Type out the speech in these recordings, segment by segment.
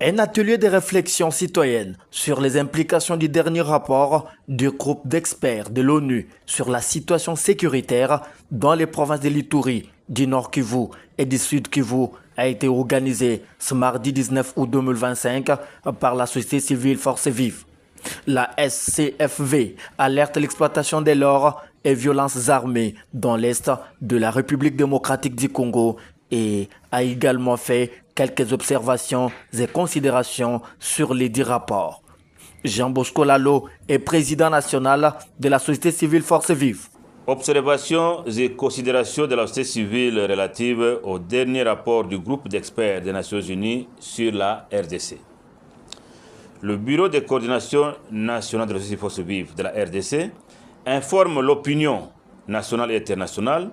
Un atelier de réflexion citoyenne sur les implications du dernier rapport du groupe d'experts de l'ONU sur la situation sécuritaire dans les provinces de l'Ituri, du Nord Kivu et du Sud Kivu a été organisé ce mardi 19 août 2025 par la société civile Force Vive. La SCFV alerte l'exploitation de l'or et violences armées dans l'est de la République démocratique du Congo et a également fait quelques observations et considérations sur les 10 rapports. Jean Bosco Lalo est président national de la société civile Force Vive. Observations et considérations de la société civile relatives au dernier rapport du groupe d'experts des Nations Unies sur la RDC. Le Bureau de coordination nationale de la société Force Vive de la RDC informe l'opinion nationale et internationale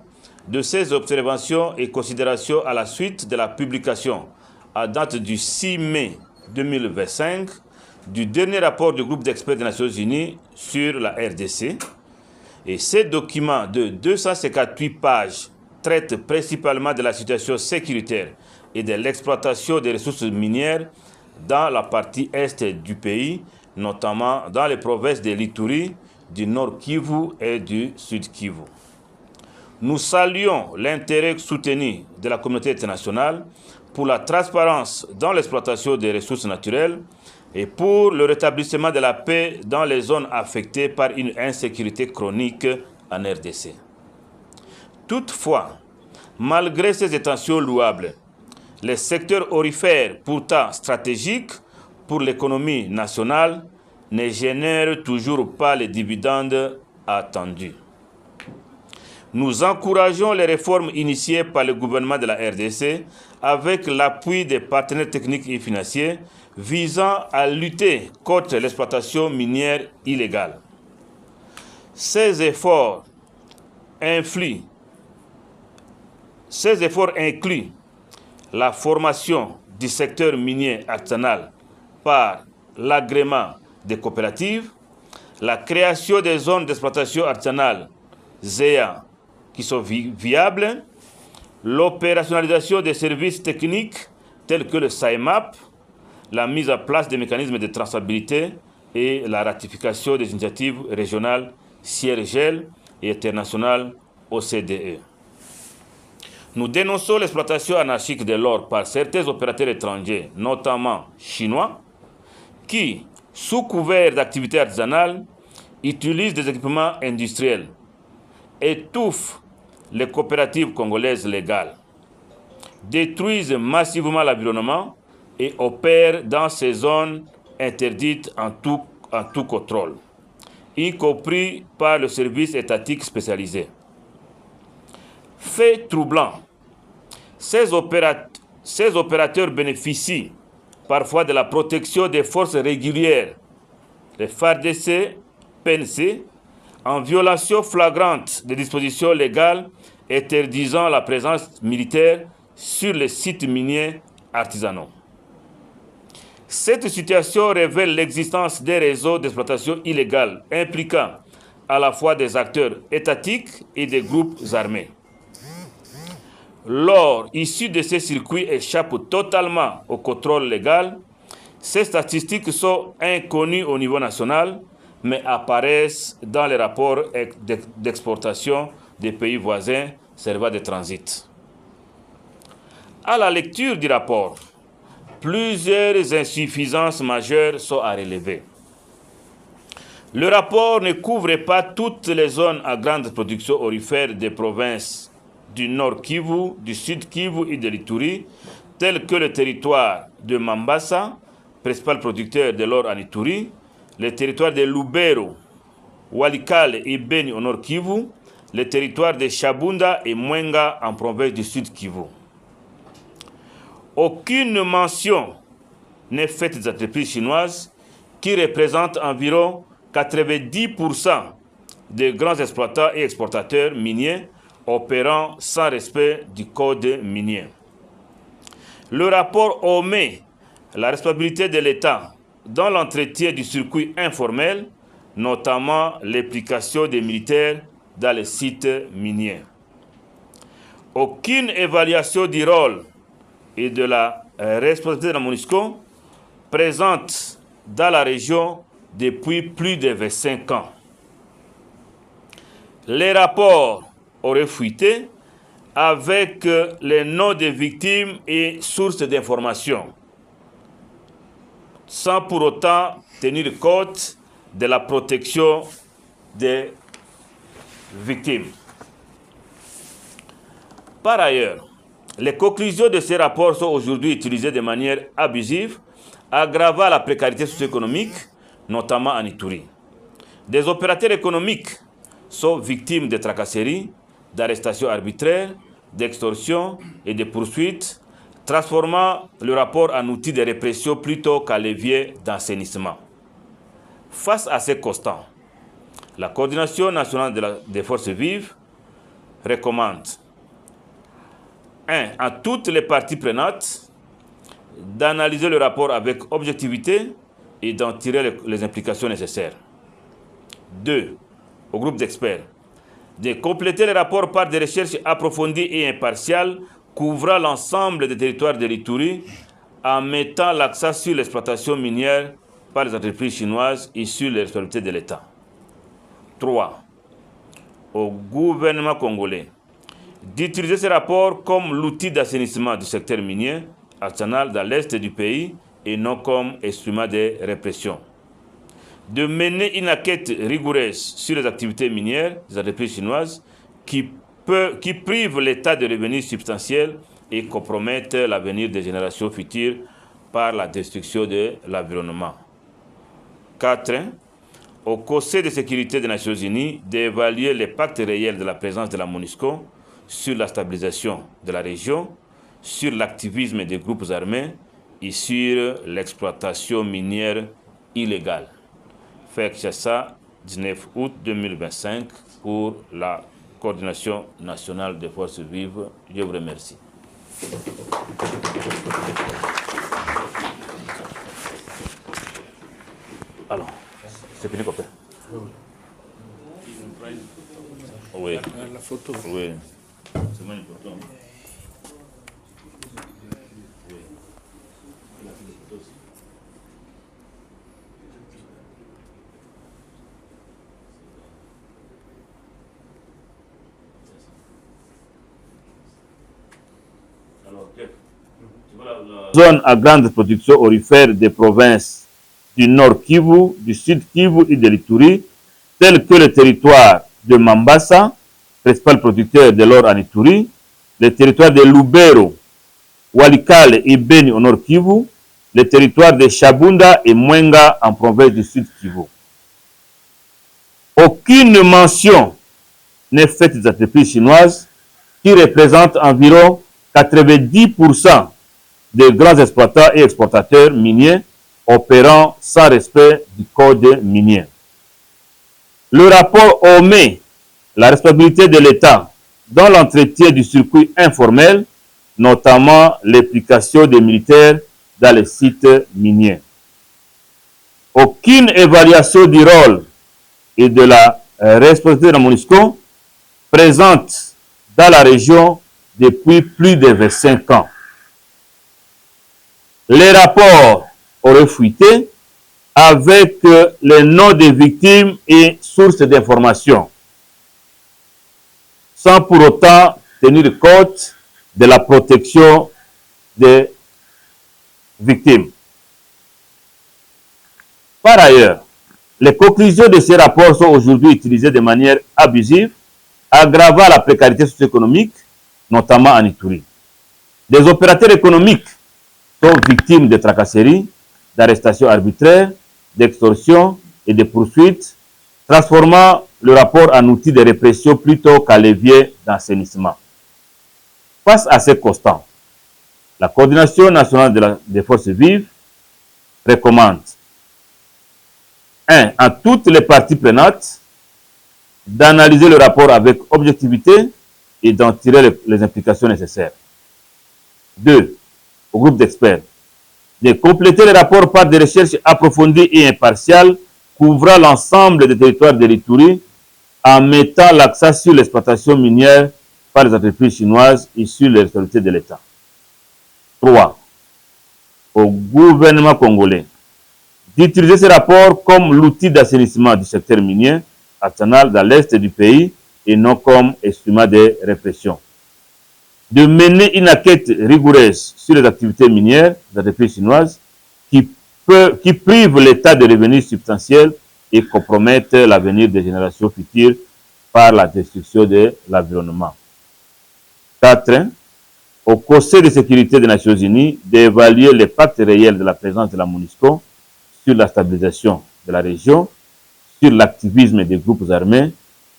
de ces observations et considérations à la suite de la publication, à date du 6 mai 2025, du dernier rapport du groupe d'experts des Nations Unies sur la RDC. Et ces documents de 258 pages traitent principalement de la situation sécuritaire et de l'exploitation des ressources minières dans la partie est du pays, notamment dans les provinces de l'Ituri, du Nord Kivu et du Sud Kivu. Nous saluons l'intérêt soutenu de la communauté internationale pour la transparence dans l'exploitation des ressources naturelles et pour le rétablissement de la paix dans les zones affectées par une insécurité chronique en RDC. Toutefois, malgré ces intentions louables, les secteurs aurifères, pourtant stratégiques pour l'économie nationale, ne génèrent toujours pas les dividendes attendus. Nous encourageons les réformes initiées par le gouvernement de la RDC avec l'appui des partenaires techniques et financiers visant à lutter contre l'exploitation minière illégale. Ces efforts incluent la formation du secteur minier artisanal par l'agrément des coopératives, la création des zones d'exploitation artisanale ZEA qui sont viables, l'opérationnalisation des services techniques tels que le SAIMAP, la mise en place des mécanismes de traçabilité et la ratification des initiatives régionales CIRGEL et internationales OCDE. Nous dénonçons l'exploitation anarchique de l'or par certains opérateurs étrangers, notamment chinois, qui, sous couvert d'activités artisanales, utilisent des équipements industriels, étouffent les coopératives congolaises légales, détruisent massivement l'environnement et opèrent dans ces zones interdites en tout contrôle, y compris par le service étatique spécialisé. Fait troublant, ces opérateurs bénéficient parfois de la protection des forces régulières, les FARDC, PNC, en violation flagrante des dispositions légales interdisant la présence militaire sur les sites miniers artisanaux. Cette situation révèle l'existence des réseaux d'exploitation illégale impliquant à la fois des acteurs étatiques et des groupes armés. L'or issu de ces circuits échappe totalement au contrôle légal. Ces statistiques sont inconnues au niveau national, mais apparaissent dans les rapports d'exportation des pays voisins servant de transit. À la lecture du rapport, plusieurs insuffisances majeures sont à relever. Le rapport ne couvre pas toutes les zones à grande production aurifère des provinces du Nord Kivu, du Sud Kivu et de l'Ituri, tels que le territoire de Mambasa, principal producteur de l'or en Ituri, le territoire de Lubero, Walikale et Beni au Nord Kivu, le territoire de Shabunda et Mwenga en province du Sud Kivu. Aucune mention n'est faite des entreprises chinoises qui représentent environ 90% des grands exploitants et exportateurs miniers opérant sans respect du code minier. Le rapport omet la responsabilité de l'État dans l'entretien du circuit informel, notamment l'implication des militaires dans les sites miniers. Aucune évaluation du rôle et de la responsabilité de la MONUSCO présente dans la région depuis plus de 25 ans. Les rapports auraient fuité avec les noms des victimes et sources d'informations, sans pour autant tenir compte de la protection des victimes. Par ailleurs, les conclusions de ces rapports sont aujourd'hui utilisées de manière abusive, aggravant la précarité socio-économique, notamment en Ituri. Des opérateurs économiques sont victimes de tracasseries, d'arrestations arbitraires, d'extorsions et de poursuites, transformant le rapport en outil de répression plutôt qu'en levier d'assainissement. Face à ces constats, la Coordination nationale des forces vives recommande 1. À toutes les parties prenantes d'analyser le rapport avec objectivité et d'en tirer les implications nécessaires. 2. Au groupe d'experts de compléter le rapport par des recherches approfondies et impartiales couvrant l'ensemble des territoires de l'Ituri en mettant l'accent sur l'exploitation minière par les entreprises chinoises et sur les responsabilités de l'État. 3. Au gouvernement congolais d'utiliser ce rapport comme l'outil d'assainissement du secteur minier artisanal dans l'est du pays et non comme instrument de répression. De mener une enquête rigoureuse sur les activités minières des entreprises chinoises qui privent l'État de revenus substantiels et compromettent l'avenir des générations futures par la destruction de l'environnement. 4. Au Conseil de sécurité des Nations Unies d'évaluer l'impact réel de la présence de la MONUSCO sur la stabilisation de la région, sur l'activisme des groupes armés et sur l'exploitation minière illégale. Fait ça, 19 août 2025 pour la Coordination nationale des forces vives. Je vous remercie. Alors, c'est fini, copain? Oui. La photo. Oui. C'est moins important. Zone à grande production aurifère des provinces du Nord Kivu, du Sud Kivu et de l'Ituri, tels que le territoire de Mambasa, principal producteur de l'or en Ituri, le territoire de Lubero, Walikale et Beni au Nord Kivu, le territoire de Chabunda et Mwenga en province du Sud Kivu. Aucune mention n'est faite des entreprises chinoises qui représentent environ 90% des grands exploitants et exportateurs miniers opérant sans respect du code minier. Le rapport omet la responsabilité de l'État dans l'entretien du circuit informel, notamment l'implication des militaires dans les sites miniers. Aucune évaluation du rôle et de la responsabilité de la MONUSCO présente dans la région depuis plus de 25 ans. Les rapports auraient fuité avec les noms des victimes et sources d'informations, sans pour autant tenir compte de la protection des victimes. Par ailleurs, les conclusions de ces rapports sont aujourd'hui utilisées de manière abusive, aggravant la précarité socio-économique, notamment en Ituri. Des opérateurs économiques sont victimes de tracasseries, d'arrestations arbitraires, d'extorsions et de poursuites, transformant le rapport en outil de répression plutôt qu'en levier d'assainissement. Face à ces constats, la Coordination nationale des forces vives recommande 1. À toutes les parties prenantes d'analyser le rapport avec objectivité et d'en tirer les implications nécessaires. 2. Au groupe d'experts de compléter le rapport par des recherches approfondies et impartiales couvrant l'ensemble des territoires de l'Ituri en mettant l'accent sur l'exploitation minière par les entreprises chinoises et sur les responsabilités de l'État. 3. au gouvernement congolais d'utiliser ce rapport comme l'outil d'assainissement du secteur minier artisanal dans l'est du pays et non comme instrument de répression. De mener une enquête rigoureuse sur les activités minières des entreprises chinoises qui privent l'État de revenus substantiels et compromettent l'avenir des générations futures par la destruction de l'environnement. 4. Au Conseil de sécurité des Nations Unies d'évaluer l'impact réel de la présence de la MONUSCO sur la stabilisation de la région, sur l'activisme des groupes armés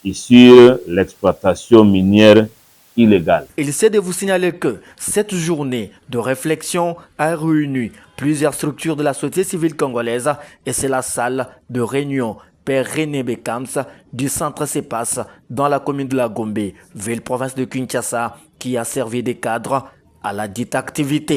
et sur l'exploitation minière illégale. Il s'est de vous signaler que cette journée de réflexion a réuni plusieurs structures de la société civile congolaise et c'est la salle de réunion Père René Bekams du centre CEPAS dans la commune de la Gombe, ville province de Kinshasa, qui a servi de cadre à la dite activité.